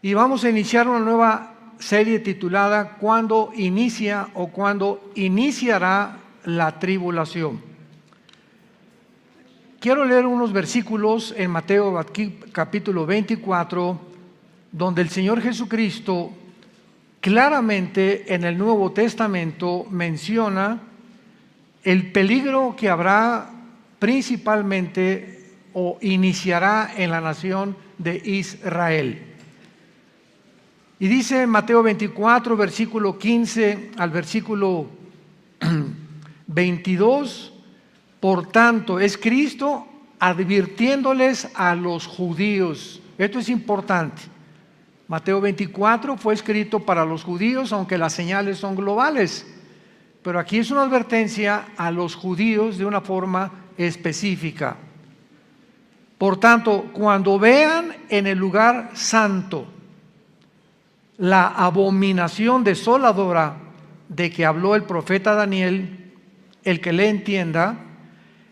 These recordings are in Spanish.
Y vamos a iniciar una nueva serie titulada ¿Cuándo inicia o cuándo iniciará la tribulación? Quiero leer unos versículos en Mateo capítulo 24, donde el Señor Jesucristo claramente en el Nuevo Testamento menciona el peligro que habrá principalmente o iniciará en la nación de Israel. Y dice Mateo 24, versículo 15 al versículo 22, por tanto, es Cristo advirtiéndoles a los judíos. Esto es importante. Mateo 24 fue escrito para los judíos, aunque las señales son globales. Pero aquí es una advertencia a los judíos de una forma específica. Por tanto, cuando vean en el lugar santo la abominación desoladora de que habló el profeta Daniel, el que le entienda,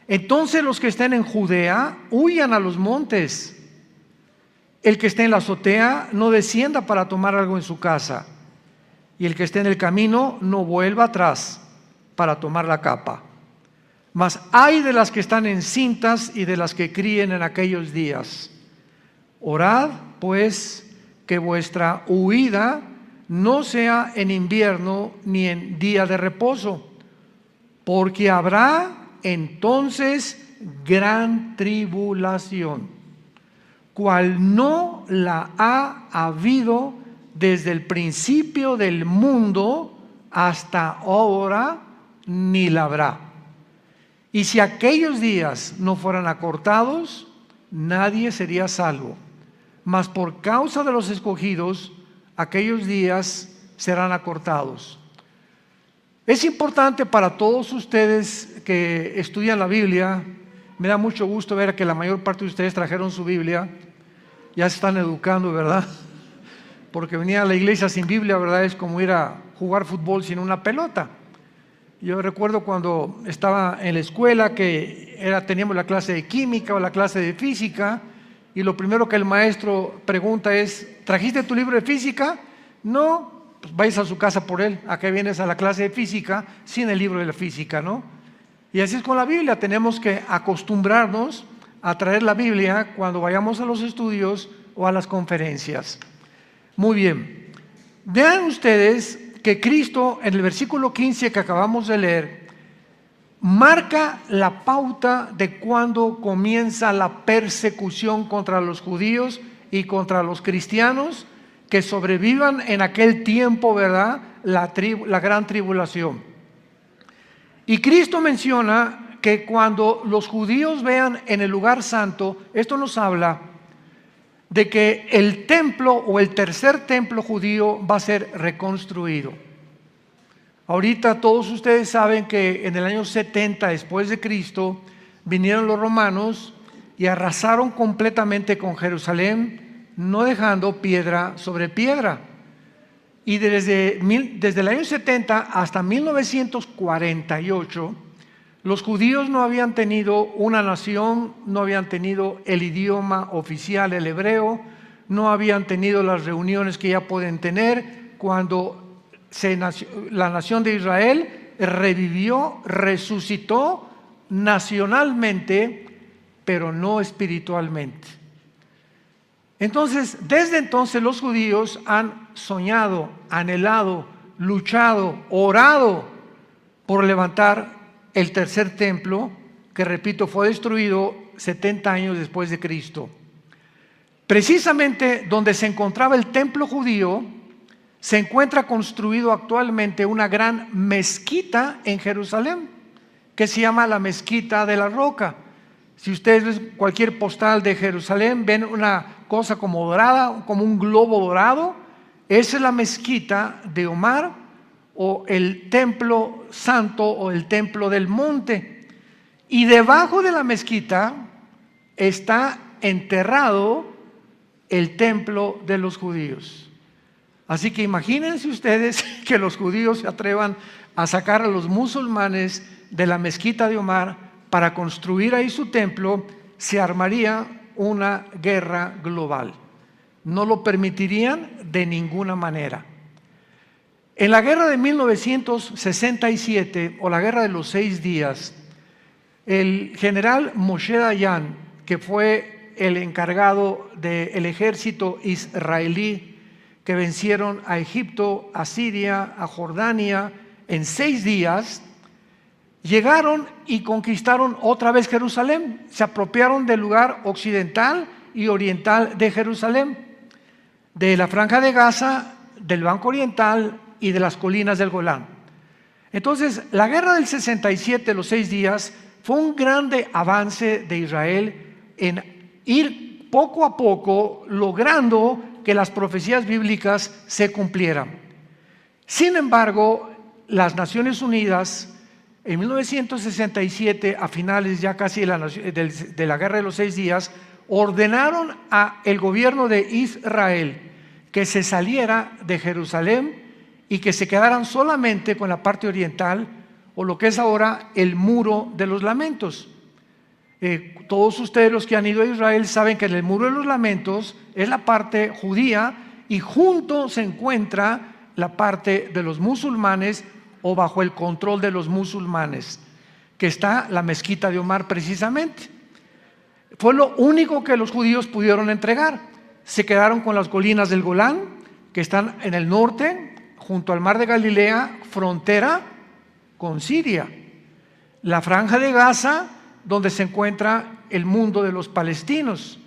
entonces los que estén en Judea huyan a los montes. El que esté en la azotea no descienda para tomar algo en su casa, y el que esté en el camino no vuelva atrás para tomar la capa. Mas ay de las que están encintas y de las que críen en aquellos días. Orad pues que vuestra huida no sea en invierno ni en día de reposo, porque habrá entonces gran tribulación, cual no la ha habido desde el principio del mundo hasta ahora, ni la habrá. Y si aquellos días no fueran acortados, nadie sería salvo. Mas por causa de los escogidos, aquellos días serán acortados. Es importante para todos ustedes que estudian la Biblia. Me da mucho gusto ver que la mayor parte de ustedes trajeron su Biblia. Ya se están educando, ¿verdad? Porque venir a la iglesia sin Biblia, ¿verdad? Es como ir a jugar fútbol sin una pelota. Yo recuerdo cuando estaba en la escuela que teníamos la clase de química o la clase de física, y lo primero que el maestro pregunta es: ¿trajiste tu libro de física? No, pues vais a su casa por él. ¿A qué vienes a la clase de física sin el libro de la física, no? Y así es con la Biblia. Tenemos que acostumbrarnos a traer la Biblia cuando vayamos a los estudios o a las conferencias. Muy bien. Vean ustedes que Cristo en el versículo 15 que acabamos de leer marca la pauta de cuando comienza la persecución contra los judíos y contra los cristianos que sobrevivan en aquel tiempo, ¿verdad? La gran tribulación. Y Cristo menciona que cuando los judíos vean en el lugar santo, esto nos habla de que el templo o el tercer templo judío va a ser reconstruido. Ahorita todos ustedes saben que en el año 70 después de Cristo vinieron los romanos y arrasaron completamente con Jerusalén, no dejando piedra sobre piedra. Y desde el año 70 hasta 1948, los judíos no habían tenido una nación, no habían tenido el idioma oficial, el hebreo, no habían tenido las reuniones que ya pueden tener cuando la nación de Israel revivió, resucitó nacionalmente, pero no espiritualmente. Entonces, desde entonces los judíos han soñado, anhelado, luchado, orado por levantar el tercer templo, que repito, fue destruido 70 años después de Cristo. Precisamente donde se encontraba el templo judío, se encuentra construido actualmente una gran mezquita en Jerusalén, que se llama la Mezquita de la Roca. Si ustedes ven cualquier postal de Jerusalén, ven una cosa como dorada, como un globo dorado. Esa es la Mezquita de Omar, o el templo santo, o el templo del monte. Y debajo de la mezquita está enterrado el templo de los judíos. Así que imagínense ustedes que los judíos se atrevan a sacar a los musulmanes de la mezquita de Omar para construir ahí su templo. Se armaría una guerra global. no lo permitirían de ninguna manera. En la guerra de 1967, o la guerra de los 6 días, el general Moshe Dayan, que fue el encargado del ejército israelí que vencieron a Egipto, a Siria, a Jordania en 6 días, llegaron y conquistaron otra vez Jerusalén. Se apropiaron del lugar occidental y oriental de Jerusalén, de la Franja de Gaza, del Banco Oriental y de las colinas del Golán. Entonces, la guerra del 67, los 6 días, fue un grande avance de Israel en ir poco a poco logrando que las profecías bíblicas se cumplieran. Sin embargo, las Naciones Unidas, en 1967, a finales ya casi de la guerra de los 6 días, ordenaron al gobierno de Israel que se saliera de Jerusalén y que se quedaran solamente con la parte oriental, o lo que es ahora el Muro de los Lamentos. Todos ustedes, los que han ido a Israel, saben que en el Muro de los Lamentos es la parte judía y junto se encuentra la parte de los musulmanes, o bajo el control de los musulmanes, que está la mezquita de Omar precisamente. Fue lo único que los judíos pudieron entregar. Se quedaron con las colinas del Golán, que están en el norte, junto al mar de Galilea, frontera con Siria. La Franja de Gaza, donde se encuentra el mundo de los palestinos.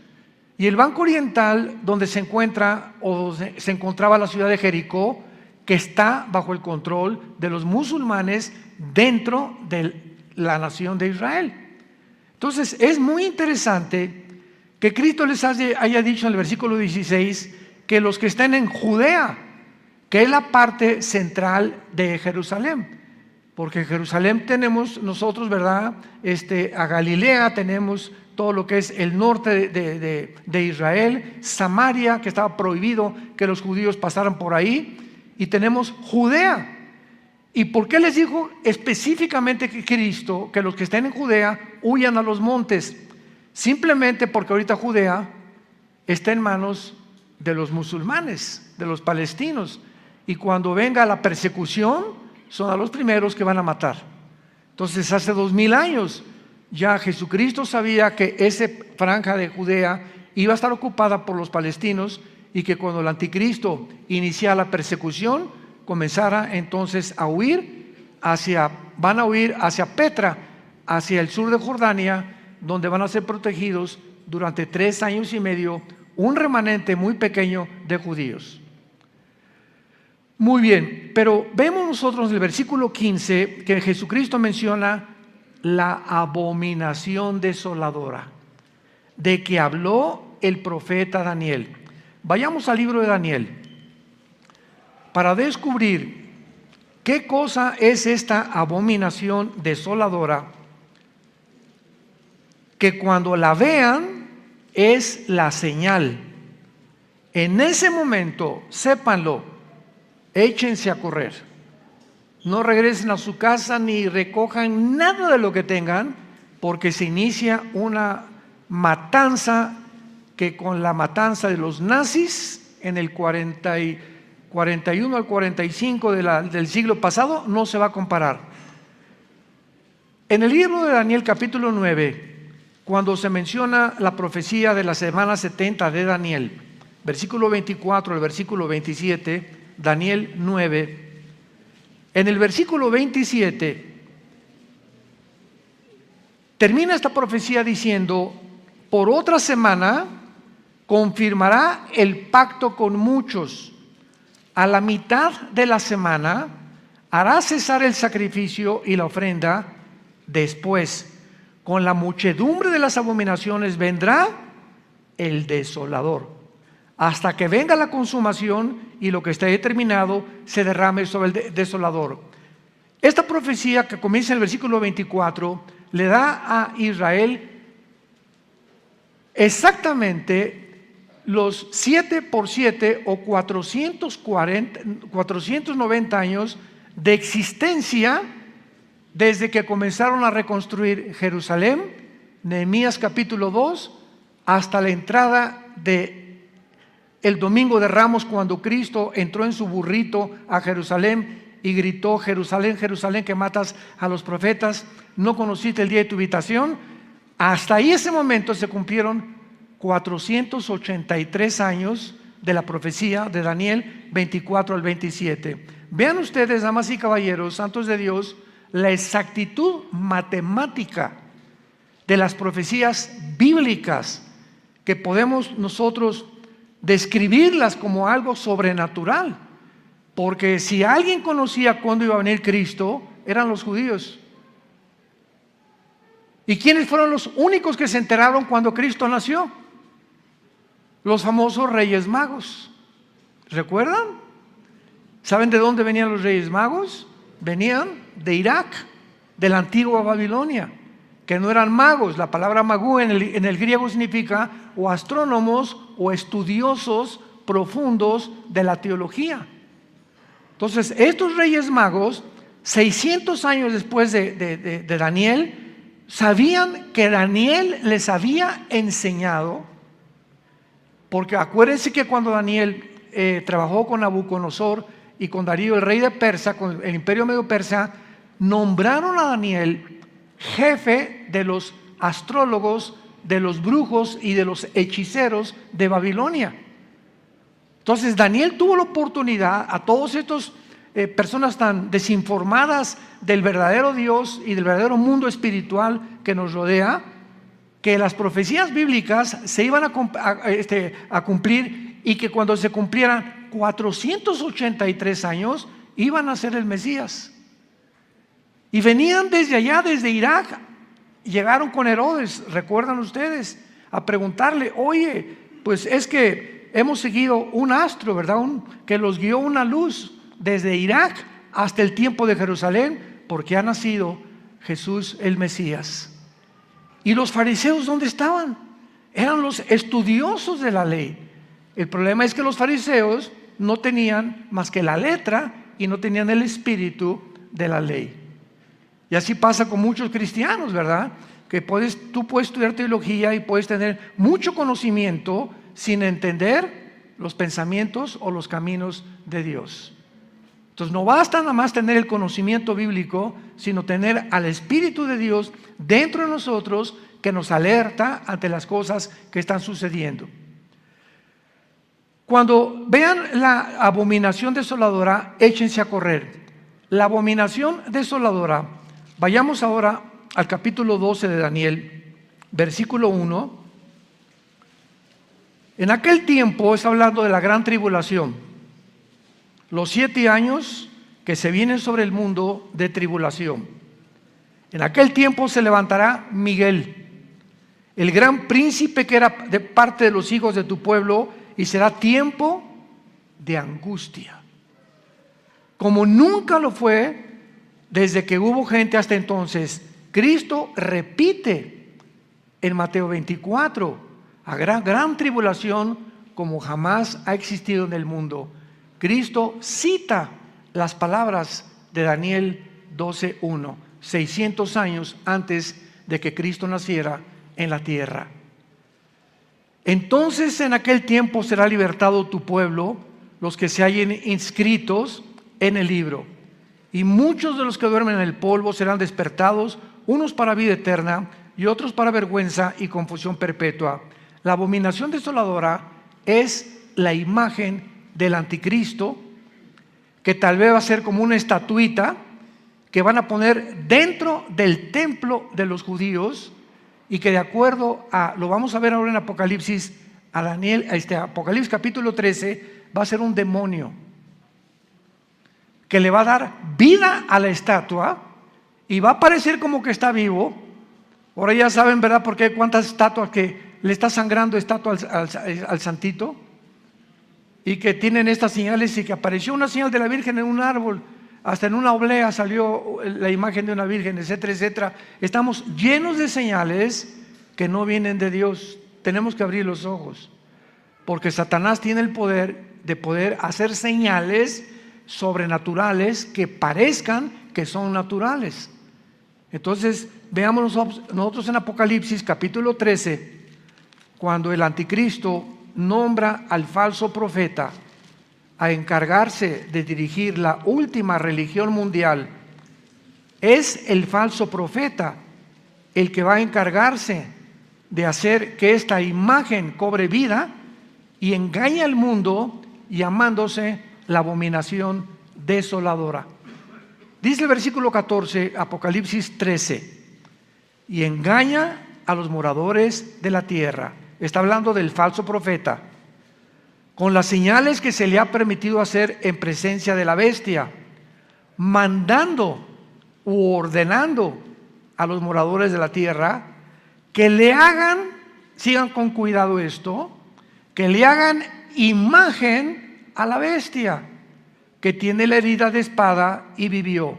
Y el Banco Oriental, donde se encuentra, o se encontraba la ciudad de Jericó, que está bajo el control de los musulmanes dentro de la nación de Israel. Entonces, es muy interesante que Cristo les haya dicho en el versículo 16 que los que estén en Judea, que es la parte central de Jerusalén, porque en Jerusalén tenemos nosotros, ¿verdad? A Galilea tenemos todo lo que es el norte de Israel, Samaria, que estaba prohibido que los judíos pasaran por ahí, y tenemos Judea. ¿Y por qué les dijo específicamente que Cristo que los que estén en Judea huyan a los montes? Simplemente porque ahorita Judea está en manos de los musulmanes, de los palestinos, y cuando venga la persecución son a los primeros que van a matar. Entonces, hace 2000 años ya Jesucristo sabía que esa franja de Judea iba a estar ocupada por los palestinos, y que cuando el anticristo iniciara la persecución, comenzara entonces a huir van a huir hacia Petra, hacia el sur de Jordania, donde van a ser protegidos durante 3 años y medio, un remanente muy pequeño de judíos. Muy bien, pero vemos nosotros en el versículo 15 que Jesucristo menciona la abominación desoladora, de que habló el profeta Daniel. Vayamos al libro de Daniel para descubrir qué cosa es esta abominación desoladora, que cuando la vean es la señal. En ese momento, sépanlo, échense a correr. No regresen a su casa ni recojan nada de lo que tengan, porque se inicia una matanza que con la matanza de los nazis en el 41 al 45 del siglo pasado no se va a comparar. En el libro de Daniel capítulo 9, cuando se menciona la profecía de la semana 70 de Daniel, versículo 24 al versículo 27, Daniel 9, en el versículo 27 termina esta profecía diciendo: por otra semana confirmará el pacto con muchos. A la mitad de la semana hará cesar el sacrificio y la ofrenda. Después, con la muchedumbre de las abominaciones vendrá el desolador, hasta que venga la consumación y lo que esté determinado se derrame sobre el desolador. Esta profecía, que comienza en el versículo 24, le da a Israel exactamente los 7 por 7 o 490 años de existencia desde que comenzaron a reconstruir Jerusalén, Nehemías capítulo 2, hasta la entrada de el domingo de Ramos cuando Cristo entró en su burrito a Jerusalén y gritó: Jerusalén, Jerusalén, que matas a los profetas, ¿no conociste el día de tu visitación? Hasta ahí ese momento se cumplieron 483 años de la profecía de Daniel 24 al 27. Vean ustedes, damas y caballeros, santos de Dios, la exactitud matemática de las profecías bíblicas, que podemos nosotros describirlas como algo sobrenatural. Porque si alguien conocía cuándo iba a venir Cristo, eran los judíos. ¿Y quiénes fueron los únicos que se enteraron cuando Cristo nació? Los famosos Reyes Magos. ¿Recuerdan? ¿Saben de dónde venían los Reyes Magos? Venían de Irak, de la antigua Babilonia, que no eran magos. La palabra magú en el griego significa o astrónomos o estudiosos profundos de la teología. Entonces, estos Reyes Magos, 600 años después de Daniel, sabían que Daniel les había enseñado, porque acuérdense que cuando Daniel trabajó con Nabucodonosor y con Darío, el rey de Persia, con el imperio medio persa, nombraron a Daniel jefe de los astrólogos, de los brujos y de los hechiceros de Babilonia. Entonces Daniel tuvo la oportunidad a todos estos personas tan desinformadas del verdadero Dios y del verdadero mundo espiritual que nos rodea, que las profecías bíblicas se iban a cumplir, y que cuando se cumplieran 483 años iban a ser el Mesías. Y venían desde allá, desde Irak, llegaron con Herodes, recuerdan ustedes, a preguntarle: oye, pues es que hemos seguido un astro, ¿verdad? Que los guió una luz desde Irak hasta el tiempo de Jerusalén, porque ha nacido Jesús el Mesías. ¿Y los fariseos dónde estaban? Eran los estudiosos de la ley. El problema es que los fariseos no tenían más que la letra y no tenían el espíritu de la ley. Y así pasa con muchos cristianos, ¿verdad? Que tú puedes estudiar teología y puedes tener mucho conocimiento sin entender los pensamientos o los caminos de Dios. Entonces no basta nada más tener el conocimiento bíblico, sino tener al Espíritu de Dios dentro de nosotros, que nos alerta ante las cosas que están sucediendo. Cuando vean la abominación desoladora, échense a correr. La abominación desoladora, vayamos ahora al capítulo 12 de Daniel, versículo 1. En aquel tiempo, es hablando de la gran tribulación, los 7 años que se vienen sobre el mundo de tribulación. En aquel tiempo se levantará Miguel, el gran príncipe que era de parte de los hijos de tu pueblo, y será tiempo de angustia, como nunca lo fue desde que hubo gente hasta entonces. Cristo repite en Mateo 24, a gran tribulación como jamás ha existido en el mundo. Cristo cita las palabras de Daniel 12:1, 600 años antes de que Cristo naciera en la tierra. Entonces en aquel tiempo será libertado tu pueblo, los que se hallen inscritos en el libro. Y muchos de los que duermen en el polvo serán despertados, unos para vida eterna y otros para vergüenza y confusión perpetua. La abominación desoladora es la imagen del anticristo, que tal vez va a ser como una estatuita que van a poner dentro del templo de los judíos, y que de acuerdo a, lo vamos a ver ahora en Apocalipsis, Apocalipsis capítulo 13, va a ser un demonio que le va a dar vida a la estatua y va a parecer como que está vivo. Ahora ya saben, ¿verdad?, por qué cuántas estatuas que le está sangrando estatua al santito, y que tienen estas señales, y que apareció una señal de la Virgen en un árbol, hasta en una oblea salió la imagen de una virgen, etcétera, etcétera. Estamos llenos de señales que no vienen de Dios. Tenemos que abrir los ojos, porque Satanás tiene el poder de poder hacer señales sobrenaturales que parezcan que son naturales. Entonces veamos nosotros en Apocalipsis capítulo 13, cuando el anticristo nombra al falso profeta a encargarse de dirigir la última religión mundial, es el falso profeta el que va a encargarse de hacer que esta imagen cobre vida y engañe al mundo, llamándose la abominación desoladora. Dice el versículo 14, Apocalipsis 13, y engaña a los moradores de la tierra. Está hablando del falso profeta, con las señales que se le ha permitido hacer en presencia de la bestia, mandando u ordenando a los moradores de la tierra que le hagan, sigan con cuidado esto, que le hagan imagen a la bestia que tiene la herida de espada y vivió.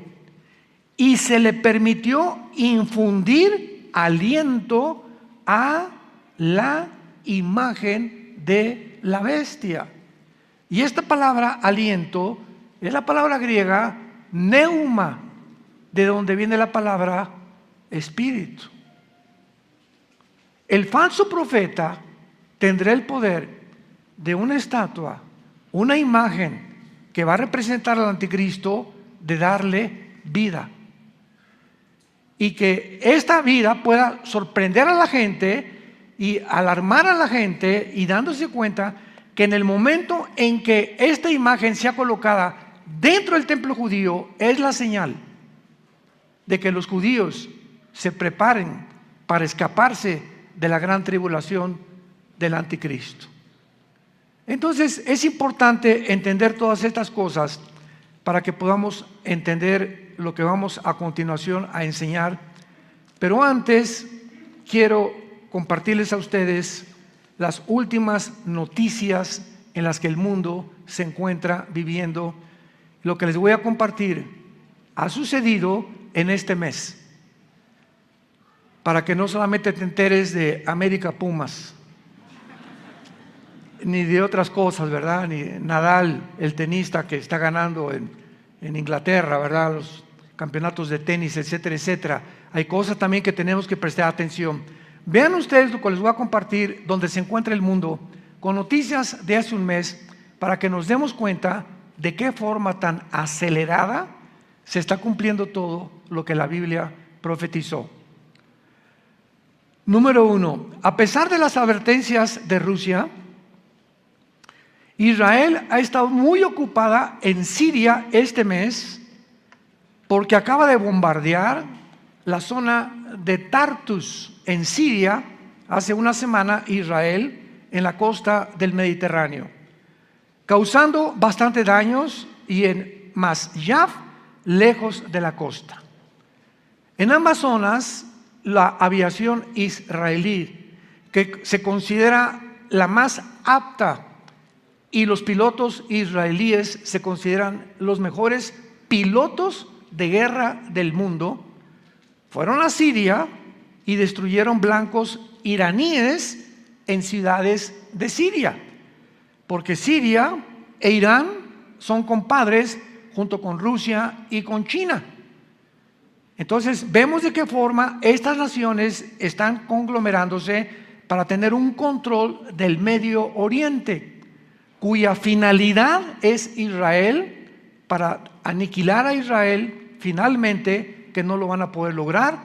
Y se le permitió infundir aliento a la imagen de la bestia. Y esta palabra aliento es la palabra griega neuma, de donde viene la palabra espíritu. El falso profeta tendrá el poder de una estatua, una imagen que va a representar al anticristo, de darle vida. Y que esta vida pueda sorprender a la gente y alarmar a la gente, y dándose cuenta que en el momento en que esta imagen sea colocada dentro del templo judío, es la señal de que los judíos se preparen para escaparse de la gran tribulación del anticristo. Entonces es importante entender todas estas cosas para que podamos entender lo que vamos a continuación a enseñar. Pero antes quiero compartirles a ustedes las últimas noticias en las que el mundo se encuentra viviendo. Lo que les voy a compartir ha sucedido en este mes, para que no solamente te enteres de América Pumas, ni de otras cosas, ¿verdad? Ni Nadal, el tenista que está ganando en Inglaterra, ¿verdad? Los campeonatos de tenis, etcétera, etcétera. Hay cosas también que tenemos que prestar atención. Vean ustedes lo que les voy a compartir, donde se encuentra el mundo, con noticias de hace un mes, para que nos demos cuenta de qué forma tan acelerada se está cumpliendo todo lo que la Biblia profetizó. Número 1, a pesar de las advertencias de Rusia, Israel ha estado muy ocupada en Siria este mes, porque acaba de bombardear la zona de Tartus en Siria hace una semana, Israel, en la costa del Mediterráneo, causando bastante daños, y en Masyaf, lejos de la costa. En ambas zonas, la aviación israelí, que se considera la más apta, y los pilotos israelíes se consideran los mejores pilotos de guerra del mundo, fueron a Siria y destruyeron blancos iraníes en ciudades de Siria, porque Siria e Irán son compadres junto con Rusia y con China. Entonces vemos de qué forma estas naciones están conglomerándose para tener un control del Medio Oriente, cuya finalidad es Israel, para aniquilar a Israel finalmente, que no lo van a poder lograr,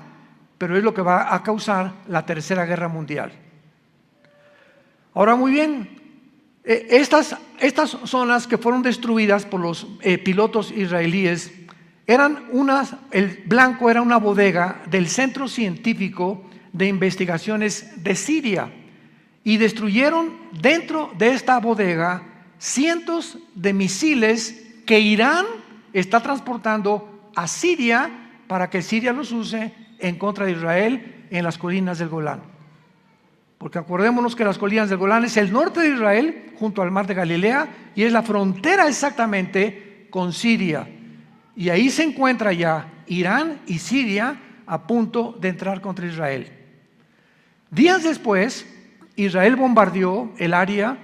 pero es lo que va a causar la Tercera Guerra Mundial. Ahora, muy bien, estas zonas que fueron destruidas por los pilotos israelíes eran el blanco era una bodega del Centro Científico de Investigaciones de Siria, y destruyeron dentro de esta bodega cientos de misiles que Irán está transportando a Siria para que Siria los use en contra de Israel en las colinas del Golán. Porque acordémonos que las colinas del Golán es el norte de Israel junto al mar de Galilea, y es la frontera exactamente con Siria. Y ahí se encuentra ya Irán y Siria a punto de entrar contra Israel. Días después, Israel bombardeó el área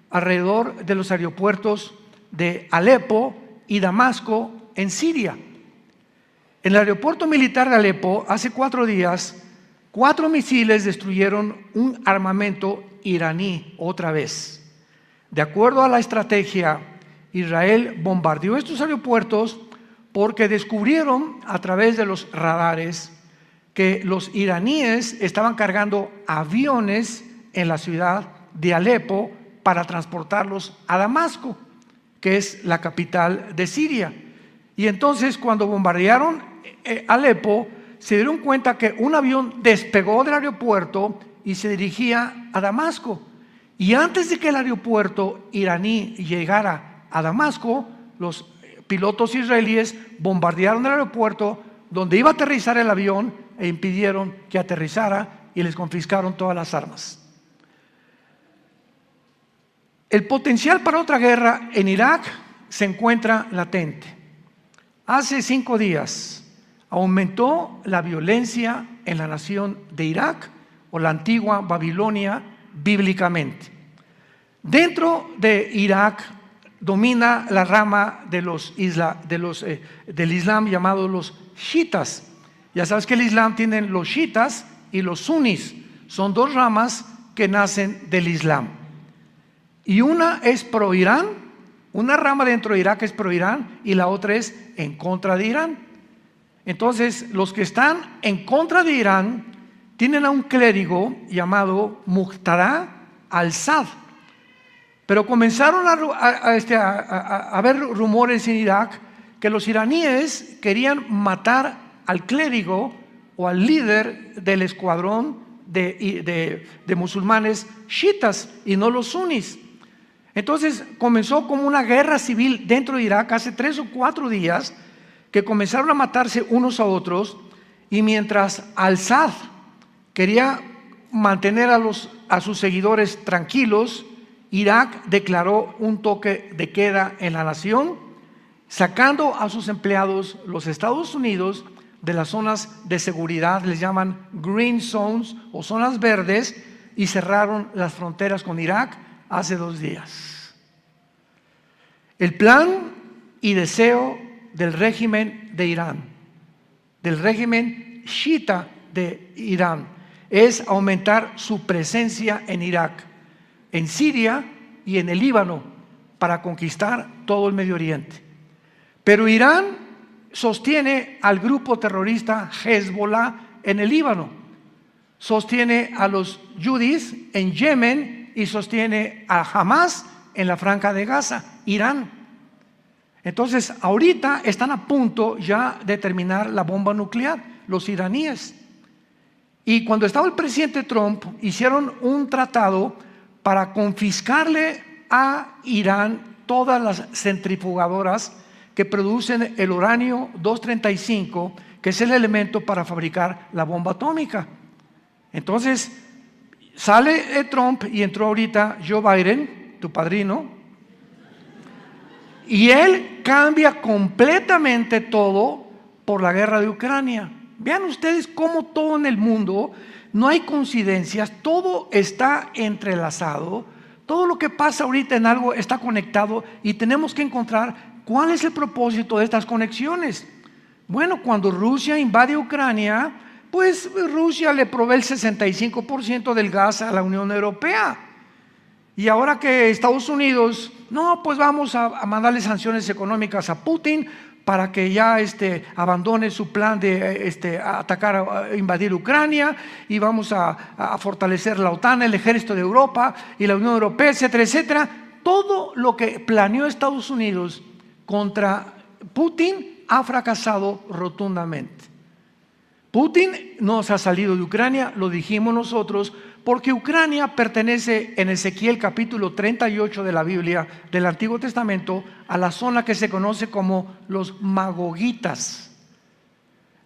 alrededor de los aeropuertos de Alepo y Damasco en Siria. En el aeropuerto militar de Alepo, hace 4 días, 4 misiles destruyeron un armamento iraní otra vez. De acuerdo a la estrategia, Israel bombardeó estos aeropuertos porque descubrieron a través de los radares que los iraníes estaban cargando aviones en la ciudad de Alepo para transportarlos a Damasco, que es la capital de Siria. Y entonces, cuando bombardearon Alepo, se dieron cuenta que un avión despegó del aeropuerto y se dirigía a Damasco. Y antes de que el aeropuerto iraní llegara a Damasco, los pilotos israelíes bombardearon el aeropuerto donde iba a aterrizar el avión e impidieron que aterrizara y les confiscaron todas las armas. El potencial para otra guerra en Irak se encuentra latente. Hace 5 días aumentó la violencia en la nación de Irak, o la antigua Babilonia, bíblicamente. Dentro de Irak domina la rama del Islam llamado los chiitas. Ya sabes que el Islam tiene los chiitas y los sunis. Son 2 ramas que nacen del Islam. Y una es pro Irán, una rama dentro de Irak es pro Irán y la otra es en contra de Irán. Entonces, los que están en contra de Irán tienen a un clérigo llamado Muqtada al-Sadr. Pero comenzaron a haber rumores en Irak que los iraníes querían matar al clérigo o al líder del escuadrón de musulmanes chiitas y no los sunis. Entonces comenzó como una guerra civil dentro de Irak hace 3 o 4 días, que comenzaron a matarse unos a otros, y mientras al-Sadr quería mantener a sus seguidores tranquilos, Irak declaró un toque de queda en la nación, sacando a sus empleados, los Estados Unidos, de las zonas de seguridad, les llaman green zones o zonas verdes, y cerraron las fronteras con Irak hace 2 días. El plan y deseo del régimen de Irán, del régimen chiita de Irán, es aumentar su presencia en Irak, en Siria y en el Líbano, para conquistar todo el Medio Oriente. Pero Irán sostiene al grupo terrorista Hezbollah en el Líbano, sostiene a los yudis en Yemen y sostiene a Hamas en la Franja de Gaza, Irán. Entonces, ahorita están a punto ya de terminar la bomba nuclear, los iraníes. Y cuando estaba el presidente Trump, hicieron un tratado para confiscarle a Irán todas las centrifugadoras que producen el uranio 235, que es el elemento para fabricar la bomba atómica. Entonces, sale Trump y entró ahorita Joe Biden, tu padrino, y él cambia completamente todo por la guerra de Ucrania. Vean ustedes cómo todo en el mundo, no hay coincidencias, todo está entrelazado, todo lo que pasa ahorita en algo está conectado y tenemos que encontrar cuál es el propósito de estas conexiones. Bueno, cuando Rusia invade Ucrania, pues Rusia le provee el 65% del gas a la Unión Europea. Y ahora que Estados Unidos, no, pues vamos a mandarle sanciones económicas a Putin para que ya abandone su plan de atacar, invadir Ucrania, y vamos a fortalecer la OTAN, el ejército de Europa y la Unión Europea, etcétera, etcétera. Todo lo que planeó Estados Unidos contra Putin ha fracasado rotundamente. Putin no se ha salido de Ucrania, lo dijimos nosotros, porque Ucrania pertenece en Ezequiel capítulo 38 de la Biblia, del Antiguo Testamento, a la zona que se conoce como los magogitas.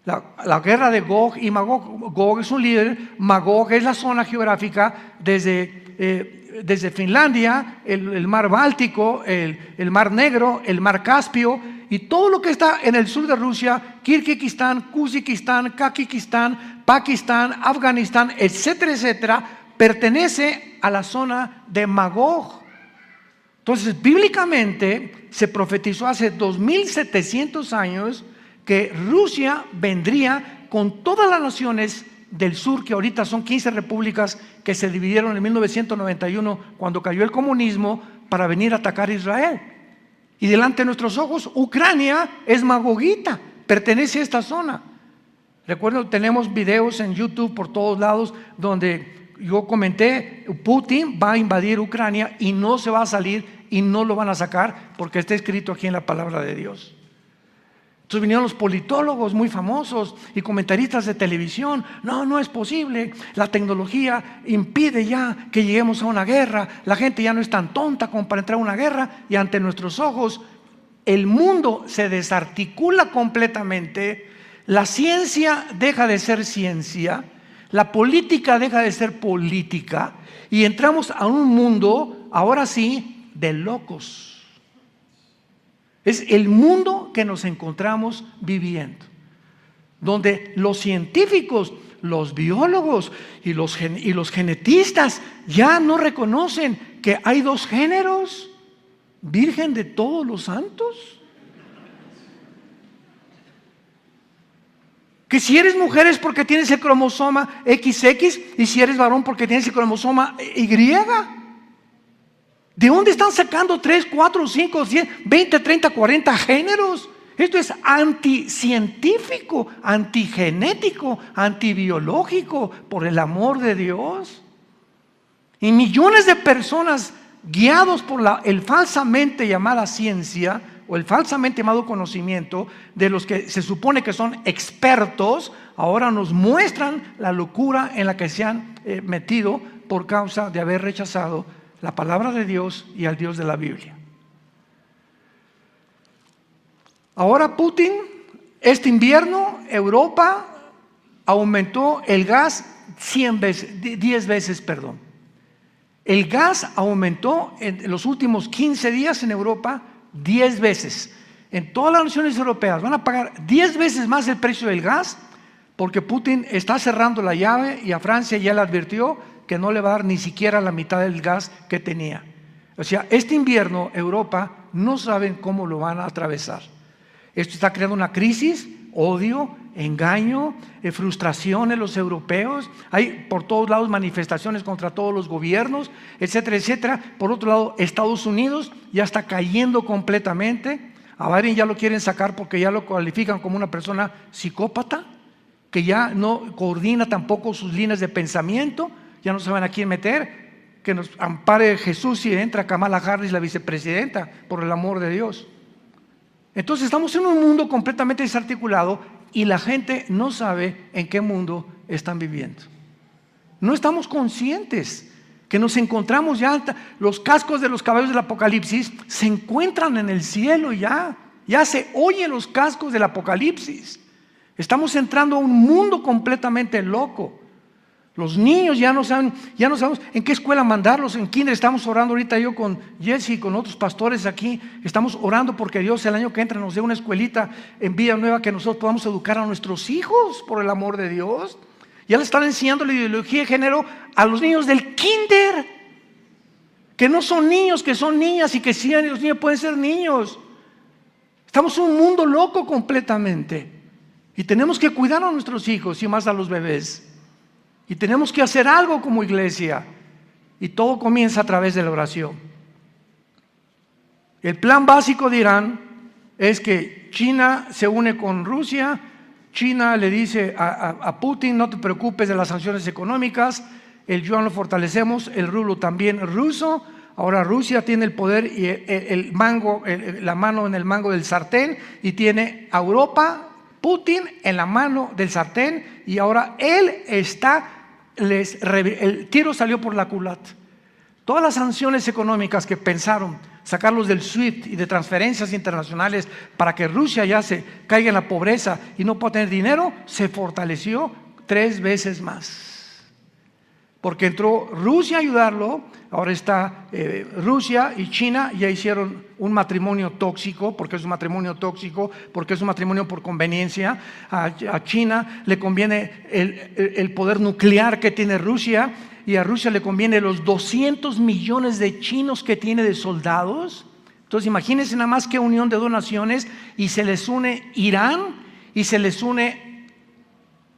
La guerra de Gog y Magog. Gog es un líder, Magog es la zona geográfica desde Finlandia, el mar Báltico, el mar Negro, el mar Caspio, y todo lo que está en el sur de Rusia, Kirguistán, Kazajistán, Kazajistán, Pakistán, Afganistán, etcétera, etcétera, pertenece a la zona de Magog. Entonces, bíblicamente se profetizó hace 2700 años que Rusia vendría con todas las naciones del sur, que ahorita son 15 repúblicas que se dividieron en 1991 cuando cayó el comunismo, para venir a atacar a Israel. Y delante de nuestros ojos, Ucrania es Magogita, pertenece a esta zona. Recuerdo, tenemos videos en YouTube por todos lados donde yo comenté, Putin va a invadir Ucrania y no se va a salir y no lo van a sacar, porque está escrito aquí en la palabra de Dios. Entonces vinieron los politólogos muy famosos y comentaristas de televisión. No es posible, la tecnología impide ya que lleguemos a una guerra, la gente ya no es tan tonta como para entrar a una guerra, y ante nuestros ojos el mundo se desarticula completamente, la ciencia deja de ser ciencia, la política deja de ser política, y entramos a un mundo, ahora sí, de locos. Es el mundo que nos encontramos viviendo, donde los científicos, los biólogos y los genetistas ya no reconocen que hay dos géneros, Virgen de todos los santos. Que si eres mujer es porque tienes el cromosoma XX, y si eres varón porque tienes el cromosoma Y. ¿De dónde están sacando 3, 4, 5, 10, 20, 30, 40 géneros? Esto es anticientífico, antigenético, antibiológico, por el amor de Dios. Y millones de personas guiados por el falsamente llamada ciencia o el falsamente llamado conocimiento, de los que se supone que son expertos, ahora nos muestran la locura en la que se han metido por causa de haber rechazado la palabra de Dios y al Dios de la Biblia. Ahora Putin, este invierno, Europa aumentó el gas 10 veces. El gas aumentó en los últimos 15 días en Europa 10 veces. En todas las naciones europeas van a pagar 10 veces más el precio del gas, porque Putin está cerrando la llave, y a Francia ya le advirtió que no le va a dar ni siquiera la mitad del gas que tenía. O sea, este invierno Europa no saben cómo lo van a atravesar. Esto está creando una crisis, odio, engaño, frustración en los europeos. Hay por todos lados manifestaciones contra todos los gobiernos, etcétera, etcétera. Por otro lado, Estados Unidos ya está cayendo completamente. A Biden ya lo quieren sacar porque ya lo califican como una persona psicópata, que ya no coordina tampoco sus líneas de pensamiento. Ya no saben a quién meter, que nos ampare Jesús si entra Kamala Harris, la vicepresidenta, por el amor de Dios. Entonces estamos en un mundo completamente desarticulado y la gente no sabe en qué mundo están viviendo. No estamos conscientes que nos encontramos ya, los cascos de los caballos del Apocalipsis se encuentran en el cielo ya se oyen los cascos del Apocalipsis. Estamos entrando a un mundo completamente loco. Los niños ya no sabemos en qué escuela mandarlos. En kinder estamos orando ahorita, yo con Jesse y con otros pastores aquí, estamos orando porque Dios el año que entra nos dé una escuelita en Villanueva que nosotros podamos educar a nuestros hijos, por el amor de Dios. Ya le están enseñando la ideología de género a los niños del kinder, que no son niños, que son niñas, y que sí, los niños pueden ser niños. Estamos en un mundo loco completamente, y tenemos que cuidar a nuestros hijos y más a los bebés. Y tenemos que hacer algo como iglesia, y todo comienza a través de la oración. El plan básico de Irán es que China se une con Rusia. China le dice a Putin: no te preocupes de las sanciones económicas, el yuan lo fortalecemos, el rublo también ruso. Ahora Rusia tiene el poder y la mano en el mango del sartén, y tiene a Europa, Putin, en la mano del sartén, y ahora él está, el tiro salió por la culata. Todas las sanciones económicas que pensaron sacarlos del SWIFT y de transferencias internacionales para que Rusia ya se caiga en la pobreza y no pueda tener dinero, se fortaleció 3 veces más. Porque entró Rusia a ayudarlo. Ahora está Rusia y China ya hicieron un matrimonio tóxico, porque es un matrimonio tóxico, porque es un matrimonio por conveniencia. A China le conviene el poder nuclear que tiene Rusia, y a Rusia le conviene los 200 millones de chinos que tiene de soldados. Entonces imagínense nada más qué unión de 2 naciones, y se les une Irán y se les une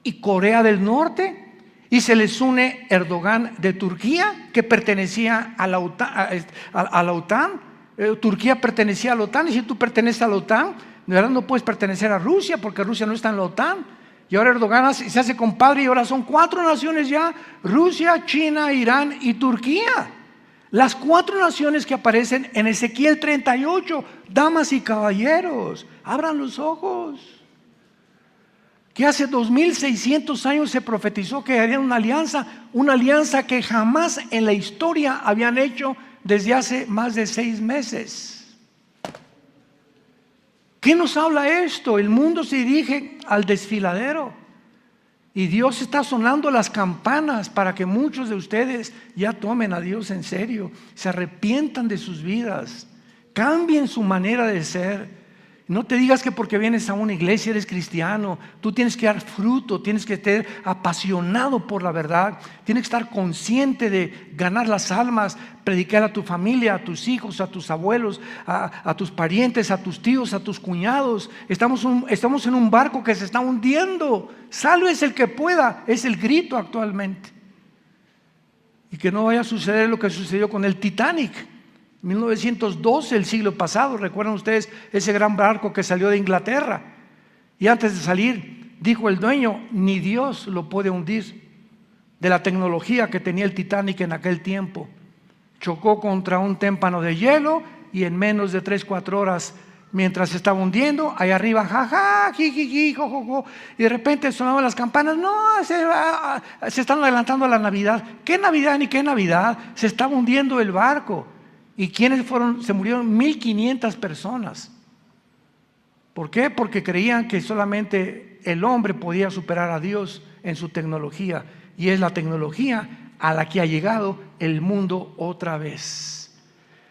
y Corea del Norte, y se les une Erdogan de Turquía, que pertenecía a la OTAN. Turquía pertenecía a la OTAN, y si tú perteneces a la OTAN, de verdad no puedes pertenecer a Rusia, porque Rusia no está en la OTAN. Y ahora Erdogan se hace compadre, y ahora son 4 naciones ya: Rusia, China, Irán y Turquía. Las 4 naciones que aparecen en Ezequiel 38. Damas y caballeros, abran los ojos. Que hace 2600 años se profetizó que harían una alianza que jamás en la historia habían hecho desde hace más de 6 meses. ¿Qué nos habla esto? El mundo se dirige al desfiladero, y Dios está sonando las campanas para que muchos de ustedes ya tomen a Dios en serio, se arrepientan de sus vidas, cambien su manera de ser. No te digas que porque vienes a una iglesia eres cristiano. Tú tienes que dar fruto, tienes que estar apasionado por la verdad, tienes que estar consciente de ganar las almas, predicar a tu familia, a tus hijos, a tus abuelos, a tus parientes, a tus tíos, a tus cuñados. Estamos en un barco que se está hundiendo. Sálvese el que pueda, es el grito actualmente. Y que no vaya a suceder lo que sucedió con el Titanic. 1912, el siglo pasado. ¿Recuerdan ustedes ese gran barco que salió de Inglaterra? Y antes de salir, dijo el dueño: ni Dios lo puede hundir. De la tecnología que tenía el Titanic en aquel tiempo, chocó contra un témpano de hielo, y en menos de 3-4 horas, mientras se estaba hundiendo, allá arriba, jaja, jijiji, jojojo, y de repente sonaban las campanas. No, se están adelantando a la Navidad. ¿Qué Navidad ni qué Navidad? Se estaba hundiendo el barco. ¿Y quiénes fueron? Se murieron 1500 personas. ¿Por qué? Porque creían que solamente el hombre podía superar a Dios en su tecnología, y es la tecnología a la que ha llegado el mundo otra vez.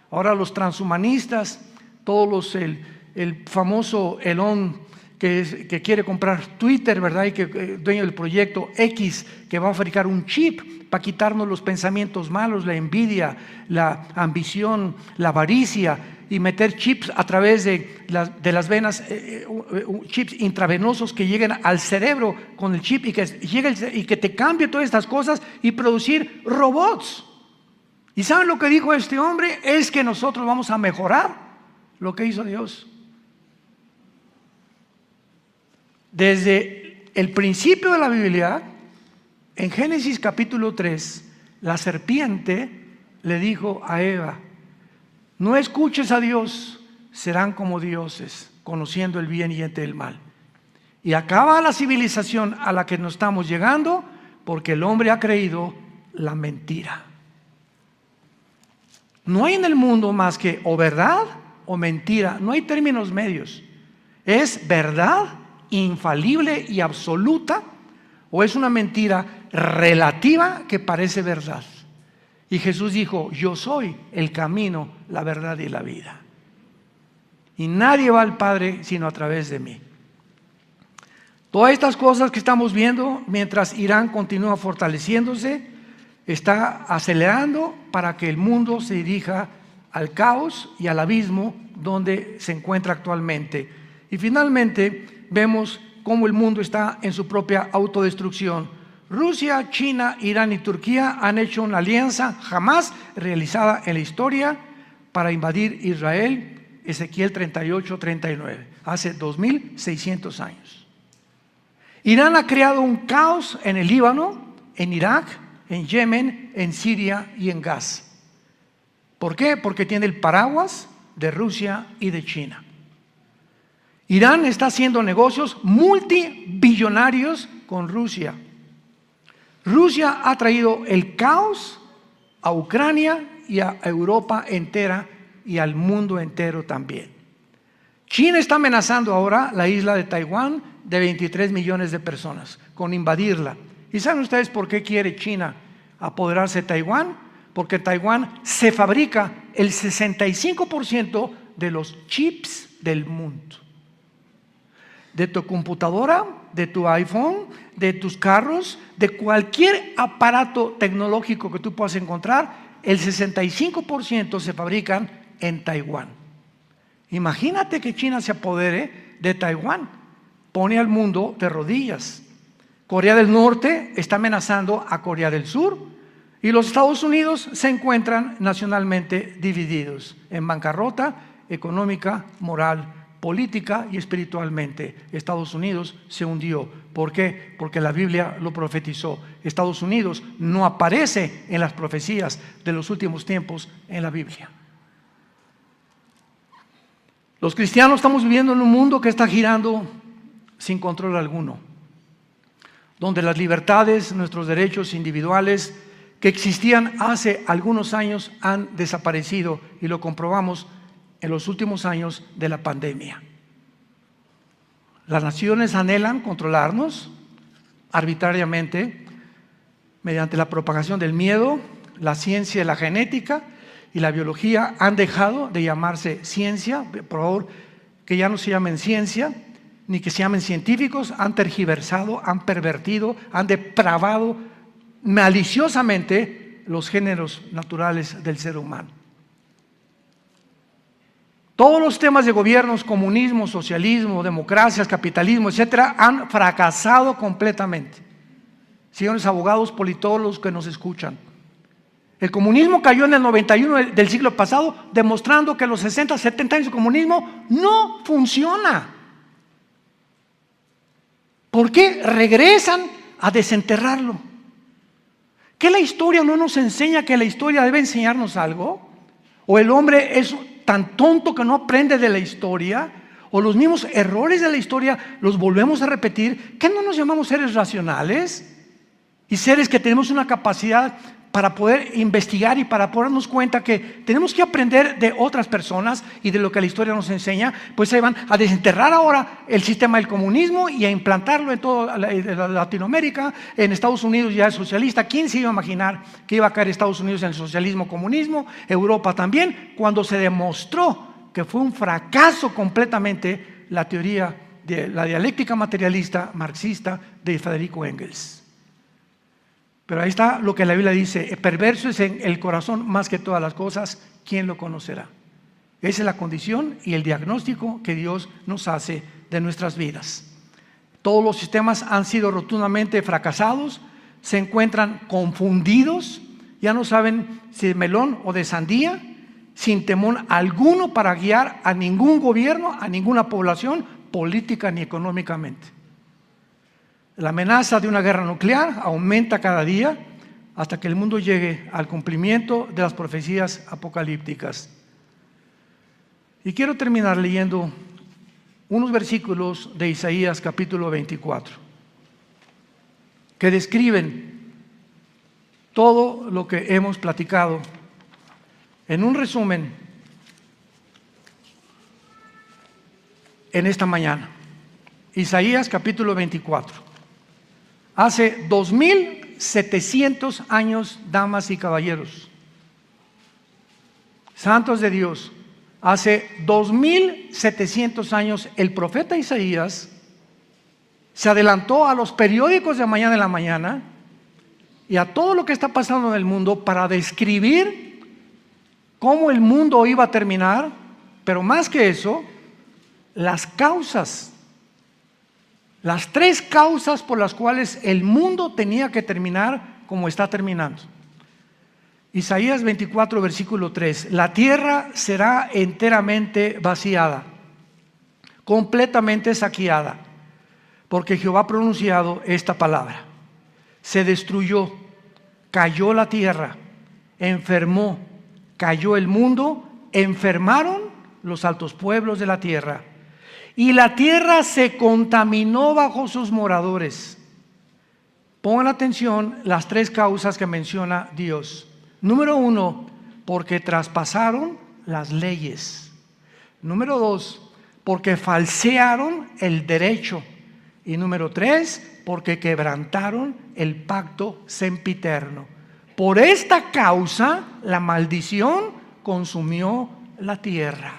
Ahora los transhumanistas, todos el famoso Elon que quiere comprar Twitter, ¿verdad? Y que dueño del proyecto X, que va a fabricar un chip para quitarnos los pensamientos malos, la envidia, la ambición, la avaricia, y meter chips a través de las venas, chips intravenosos que lleguen al cerebro con el chip, y que te cambie todas estas cosas, y producir robots. ¿Y saben lo que dijo este hombre? Es que nosotros vamos a mejorar lo que hizo Dios. Desde el principio de la Biblia, en Génesis capítulo 3, la serpiente le dijo a Eva: no escuches a Dios, serán como dioses, conociendo el bien y el mal. Y acaba la civilización a la que nos estamos llegando, porque el hombre ha creído la mentira. No hay en el mundo más que o verdad o mentira, no hay términos medios. Es verdad infalible y absoluta, o es una mentira relativa que parece verdad. Y Jesús dijo: yo soy el camino, la verdad y la vida, y nadie va al Padre sino a través de mí. Todas estas cosas que estamos viendo, mientras Irán continúa fortaleciéndose, está acelerando para que el mundo se dirija al caos y al abismo donde se encuentra actualmente. Y finalmente vemos cómo el mundo está en su propia autodestrucción. Rusia, China, Irán y Turquía han hecho una alianza jamás realizada en la historia para invadir Israel. Ezequiel 38-39, hace 2600 años. Irán ha creado un caos en el Líbano, en Irak, en Yemen, en Siria y en Gaza. ¿Por qué? Porque tiene el paraguas de Rusia y de China. Irán está haciendo negocios multibillonarios con Rusia. Rusia ha traído el caos a Ucrania y a Europa entera y al mundo entero también. China está amenazando ahora la isla de Taiwán, de 23 millones de personas, con invadirla. ¿Y saben ustedes por qué quiere China apoderarse de Taiwán? Porque en Taiwán se fabrica el 65% de los chips del mundo. De tu computadora, de tu iPhone, de tus carros, de cualquier aparato tecnológico que tú puedas encontrar, el 65% se fabrican en Taiwán. Imagínate que China se apodere de Taiwán, pone al mundo de rodillas. Corea del Norte está amenazando a Corea del Sur y los Estados Unidos se encuentran nacionalmente divididos, en bancarrota económica, moral, política y espiritualmente. Estados Unidos se hundió. ¿Por qué? Porque la Biblia lo profetizó. Estados Unidos no aparece en las profecías de los últimos tiempos en la Biblia. Los cristianos estamos viviendo en un mundo que está girando sin control alguno, donde las libertades, nuestros derechos individuales que existían hace algunos años han desaparecido, y lo comprobamos en los últimos años de la pandemia. Las naciones anhelan controlarnos arbitrariamente mediante la propagación del miedo. La ciencia, la genética y la biología han dejado de llamarse ciencia. Por favor, que ya no se llamen ciencia, ni que se llamen científicos. Han tergiversado, han pervertido, han depravado maliciosamente los géneros naturales del ser humano. Todos los temas de gobiernos, comunismo, socialismo, democracias, capitalismo, etcétera, han fracasado completamente. Señores abogados, politólogos que nos escuchan, el comunismo cayó en el 91 del siglo pasado, demostrando que los 60, 70 años de comunismo no funciona. ¿Por qué regresan a desenterrarlo? ¿Que la historia no nos enseña que la historia debe enseñarnos algo? ¿O el hombre es tan tonto que no aprende de la historia? ¿O los mismos errores de la historia los volvemos a repetir? ¿Qué no nos llamamos seres racionales? Y seres que tenemos una capacidad para poder investigar y para poder darnos cuenta que tenemos que aprender de otras personas y de lo que la historia nos enseña. Pues se van a desenterrar ahora el sistema del comunismo y a implantarlo en toda Latinoamérica. En Estados Unidos ya es socialista. ¿Quién se iba a imaginar que iba a caer Estados Unidos en el socialismo, comunismo? Europa también, cuando se demostró que fue un fracaso completamente la teoría de la dialéctica materialista marxista de Federico Engels. Pero ahí está lo que la Biblia dice: perverso es en el corazón más que todas las cosas, ¿quién lo conocerá? Esa es la condición y el diagnóstico que Dios nos hace de nuestras vidas. Todos los sistemas han sido rotundamente fracasados, se encuentran confundidos, ya no saben si de melón o de sandía, sin temor alguno para guiar a ningún gobierno, a ninguna población, política ni económicamente. La amenaza de una guerra nuclear aumenta cada día hasta que el mundo llegue al cumplimiento de las profecías apocalípticas. Y quiero terminar leyendo unos versículos de Isaías capítulo 24, que describen todo lo que hemos platicado en un resumen en esta mañana. Isaías capítulo 24. Hace 2700 años, damas y caballeros, santos de Dios, hace 2700 años el profeta Isaías se adelantó a los periódicos de mañana en la mañana y a todo lo que está pasando en el mundo para describir cómo el mundo iba a terminar, pero más que eso, las causas. Las tres causas por las cuales el mundo tenía que terminar como está terminando. Isaías 24, versículo 3. La tierra será enteramente vaciada, completamente saqueada, porque Jehová ha pronunciado esta palabra. Se destruyó, cayó la tierra, enfermó, cayó el mundo, enfermaron los altos pueblos de la tierra. Y la tierra se contaminó bajo sus moradores. Pongan atención las tres causas que menciona Dios. Número 1, porque traspasaron las leyes. Número 2, porque falsearon el derecho. Y número 3, porque quebrantaron el pacto sempiterno. Por esta causa, la maldición consumió la tierra.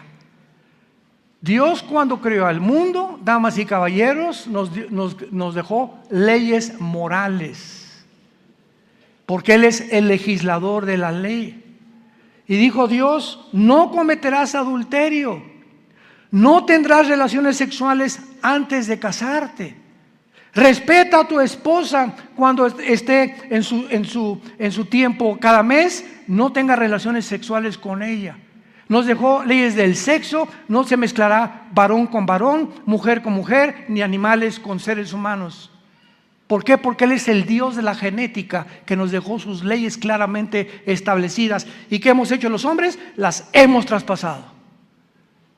Dios, cuando creó al mundo, damas y caballeros, nos dejó leyes morales, porque Él es el legislador de la ley. Y dijo Dios: no cometerás adulterio, no tendrás relaciones sexuales antes de casarte, Respeta a tu esposa cuando esté en su tiempo cada mes. No tenga relaciones sexuales con ella. Nos dejó leyes del sexo. No se mezclará varón con varón, mujer con mujer, ni animales con seres humanos. ¿Por qué? Porque Él es el Dios de la genética, que nos dejó sus leyes claramente establecidas. ¿Y qué hemos hecho los hombres? Las hemos traspasado.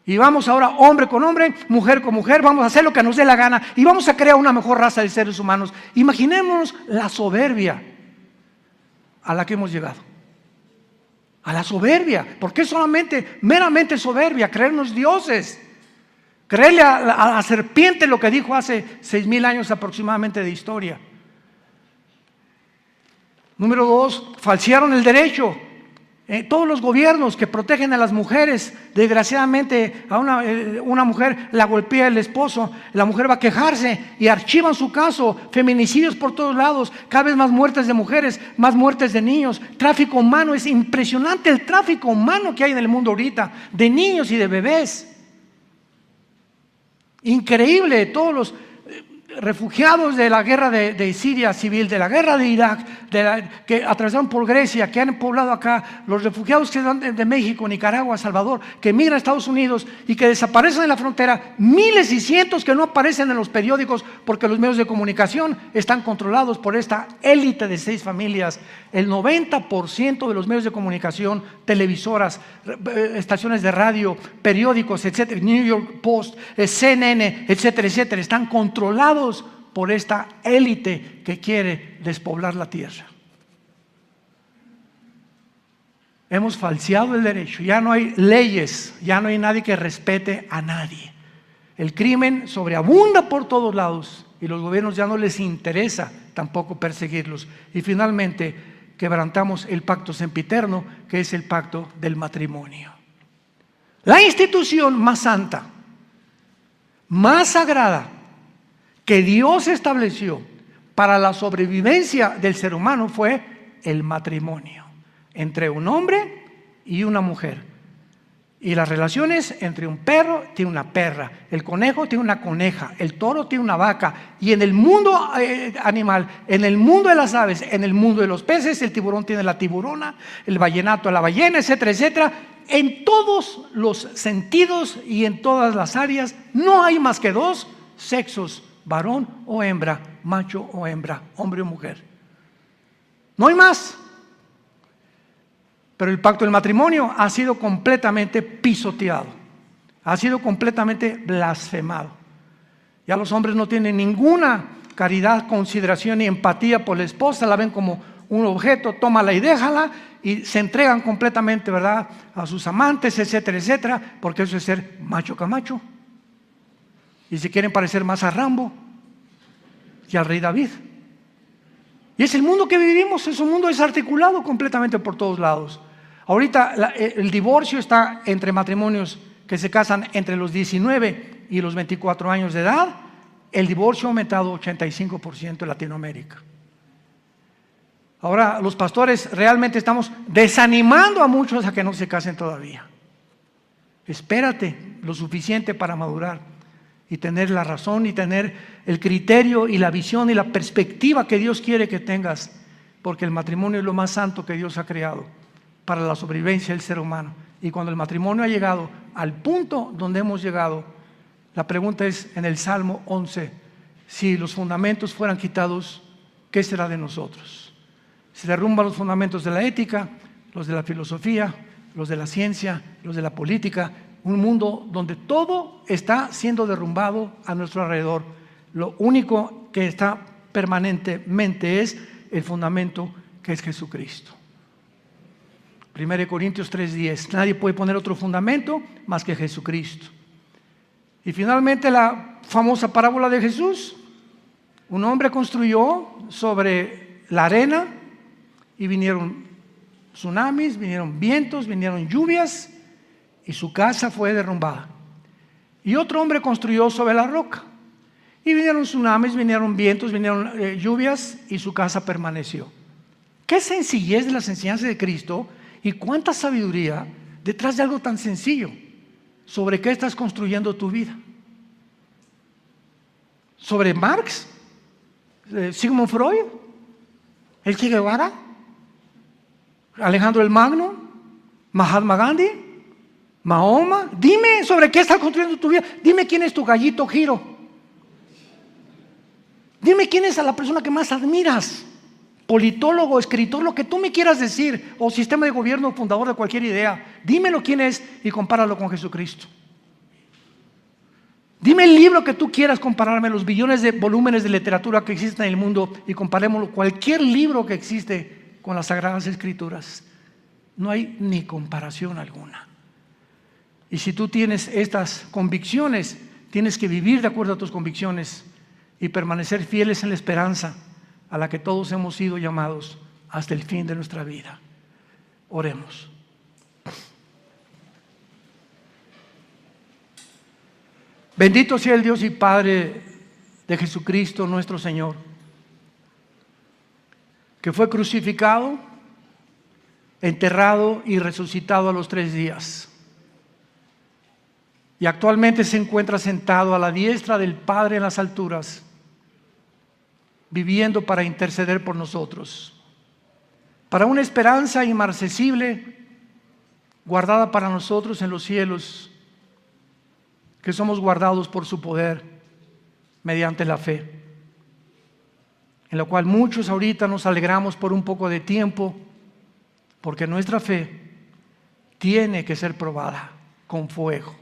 Y vamos ahora hombre con hombre, mujer con mujer, vamos a hacer lo que nos dé la gana y vamos a crear una mejor raza de seres humanos. Imaginémonos la soberbia a la que hemos llegado. A la soberbia. ¿Por qué solamente, meramente soberbia? Creernos dioses. Creerle a la serpiente lo que dijo hace 6,000 años aproximadamente de historia. Número 2, falsearon el derecho. Todos los gobiernos que protegen a las mujeres, desgraciadamente a una mujer la golpea el esposo, la mujer va a quejarse y archivan su caso. Feminicidios por todos lados, cada vez más muertes de mujeres, más muertes de niños. Tráfico humano, es impresionante el tráfico humano que hay en el mundo ahorita, de niños y de bebés. Increíble, todos los refugiados de la guerra de Siria civil, de la guerra de Irak, que atravesaron por Grecia, que han poblado acá, los refugiados que van de México, Nicaragua, Salvador, que migran a Estados Unidos y que desaparecen en la frontera, miles y cientos que no aparecen en los periódicos porque los medios de comunicación están controlados por esta élite de 6 familias. El 90% de los medios de comunicación, televisoras, estaciones de radio, periódicos, etcétera, New York Post, CNN, etcétera, etcétera, están controlados por esta élite que quiere despoblar la tierra. Hemos falseado el derecho, ya no hay leyes, ya no hay nadie que respete a nadie. El crimen sobreabunda por todos lados y los gobiernos ya no les interesa tampoco perseguirlos. Y finalmente quebrantamos el pacto sempiterno, que es el pacto del matrimonio. La institución más santa, más sagrada, que Dios estableció para la sobrevivencia del ser humano fue el matrimonio entre un hombre y una mujer. Y las relaciones entre un perro tiene una perra, el conejo tiene una coneja, el toro tiene una vaca. Y en el mundo animal, en el mundo de las aves, en el mundo de los peces, el tiburón tiene la tiburona, el vallenato la ballena, etcétera, etcétera. En todos los sentidos y en todas las áreas no hay más que 2 sexos: varón o hembra, macho o hembra, hombre o mujer. No hay más. Pero el pacto del matrimonio ha sido completamente pisoteado, ha sido completamente blasfemado. Ya los hombres no tienen ninguna caridad, consideración ni empatía por la esposa, la ven como un objeto, tómala y déjala, y se entregan completamente, ¿verdad?, a sus amantes, etcétera, etcétera, porque eso es ser macho camacho. Y se quieren parecer más a Rambo que al rey David. Y es el mundo que vivimos, es un mundo desarticulado completamente por todos lados. Ahorita el divorcio está entre matrimonios que se casan entre los 19 y los 24 años de edad. El divorcio ha aumentado 85% en Latinoamérica. Ahora los pastores realmente estamos desanimando a muchos a que no se casen todavía. Espérate lo suficiente para madurar y tener la razón y tener el criterio y la visión y la perspectiva que Dios quiere que tengas, porque el matrimonio es lo más santo que Dios ha creado para la sobrevivencia del ser humano. Y cuando el matrimonio ha llegado al punto donde hemos llegado, la pregunta es en el Salmo 11, si los fundamentos fueran quitados, ¿qué será de nosotros? Se derrumban los fundamentos de la ética, los de la filosofía, los de la ciencia, los de la política, un mundo donde todo está siendo derrumbado a nuestro alrededor. Lo único que está permanentemente es el fundamento, que es Jesucristo. 1 Corintios 3:10, nadie puede poner otro fundamento más que Jesucristo. Y finalmente la famosa parábola de Jesús. Un hombre construyó sobre la arena y vinieron tsunamis, vinieron vientos, vinieron lluvias y su casa fue derrumbada. Y otro hombre construyó sobre la roca y vinieron tsunamis, vinieron vientos, vinieron lluvias y su casa permaneció. Qué sencillez de las enseñanzas de Cristo y cuánta sabiduría detrás de algo tan sencillo. ¿Sobre qué estás construyendo tu vida? ¿Sobre Marx? Sigmund Freud, el Che Guevara, Alejandro el Magno, Mahatma Gandhi, Mahoma. Dime sobre qué estás construyendo tu vida. Dime quién es tu gallito Giro. Dime quién es a la persona que más admiras. Politólogo, escritor, lo que tú me quieras decir, o sistema de gobierno, fundador de cualquier idea. Dímelo quién es y compáralo con Jesucristo. Dime el libro que tú quieras compararme, los billones de volúmenes de literatura que existen en el mundo, y comparémoslo, cualquier libro que existe con las Sagradas Escrituras. No hay ni comparación alguna. Y si tú tienes estas convicciones, tienes que vivir de acuerdo a tus convicciones y permanecer fieles en la esperanza a la que todos hemos sido llamados hasta el fin de nuestra vida. Oremos. Bendito sea el Dios y Padre de Jesucristo nuestro Señor, que fue crucificado, enterrado y resucitado a los 3 días. Y actualmente se encuentra sentado a la diestra del Padre en las alturas, viviendo para interceder por nosotros, para una esperanza inmarcesible, guardada para nosotros en los cielos, que somos guardados por su poder mediante la fe, en la cual muchos ahorita nos alegramos por un poco de tiempo, porque nuestra fe tiene que ser probada con fuego,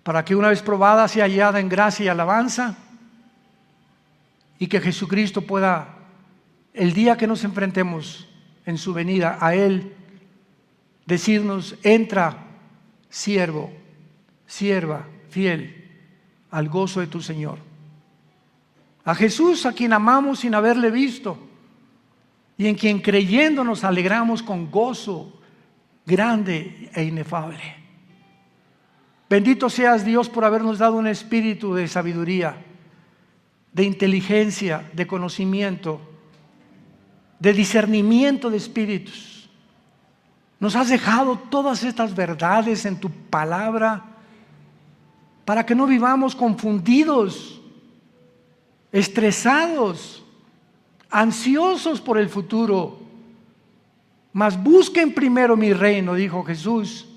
para que una vez probada sea hallada en gracia y alabanza, y que Jesucristo pueda, el día que nos enfrentemos en su venida a Él, decirnos: entra, siervo, sierva fiel, al gozo de tu Señor. A Jesús, a quien amamos sin haberle visto, y en quien creyendo nos alegramos con gozo grande e inefable. Bendito seas, Dios, por habernos dado un espíritu de sabiduría, de inteligencia, de conocimiento, de discernimiento de espíritus. Nos has dejado todas estas verdades en tu palabra, para que no vivamos confundidos, estresados, ansiosos por el futuro. Mas busquen primero mi reino, dijo Jesús,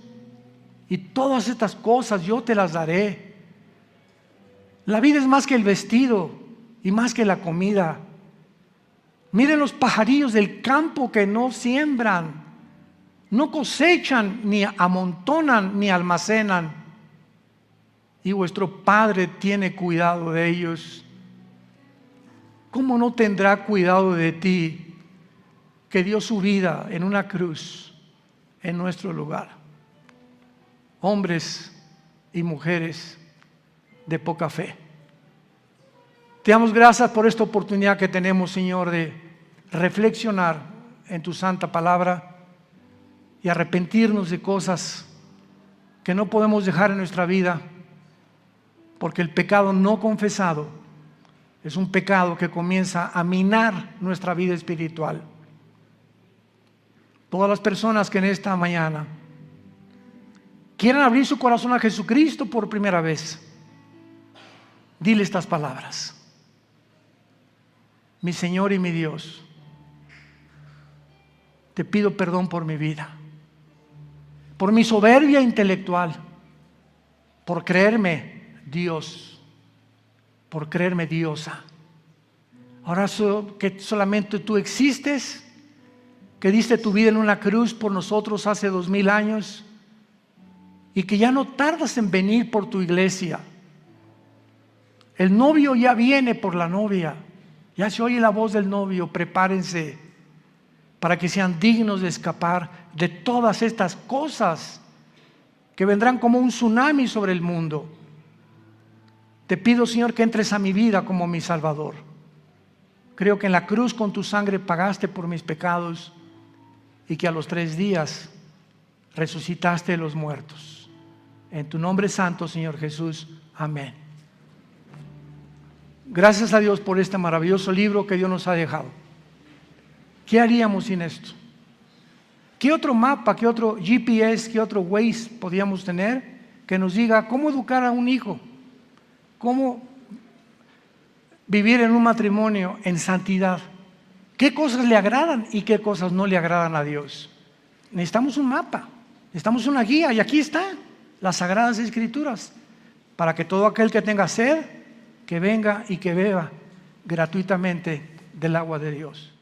y todas estas cosas yo te las daré. La vida es más que el vestido y más que la comida. Miren los pajarillos del campo, que no siembran, no cosechan, ni amontonan, ni almacenan, y vuestro Padre tiene cuidado de ellos. ¿Cómo no tendrá cuidado de ti, que dio su vida en una cruz en nuestro lugar? Hombres y mujeres de poca fe, te damos gracias por esta oportunidad que tenemos, Señor, de reflexionar en tu santa palabra y arrepentirnos de cosas que no podemos dejar en nuestra vida, porque el pecado no confesado es un pecado que comienza a minar nuestra vida espiritual. Todas las personas que en esta mañana quieran abrir su corazón a Jesucristo por primera vez, dile estas palabras: mi Señor y mi Dios, te pido perdón por mi vida, por mi soberbia intelectual, por creerme Dios, por creerme diosa. Ahora que solamente tú existes, que diste tu vida en una cruz por nosotros hace 2000 años, y que ya no tardas en venir por tu iglesia. El novio ya viene por la novia, ya se oye la voz del novio. Prepárense para que sean dignos de escapar de todas estas cosas que vendrán como un tsunami sobre el mundo. Te pido, Señor, que entres a mi vida como mi Salvador. Creo que en la cruz con tu sangre pagaste por mis pecados, y que a los 3 días resucitaste de los muertos. En tu nombre santo, Señor Jesús. Amén. Gracias a Dios por este maravilloso libro que Dios nos ha dejado. ¿Qué haríamos sin esto? ¿Qué otro mapa, qué otro GPS, qué otro Waze podíamos tener que nos diga cómo educar a un hijo? ¿Cómo vivir en un matrimonio en santidad. ¿Qué cosas le agradan y qué cosas no le agradan a Dios? Necesitamos un mapa, necesitamos una guía, y aquí están las Sagradas Escrituras, para que todo aquel que tenga sed, que venga y que beba gratuitamente del agua de Dios.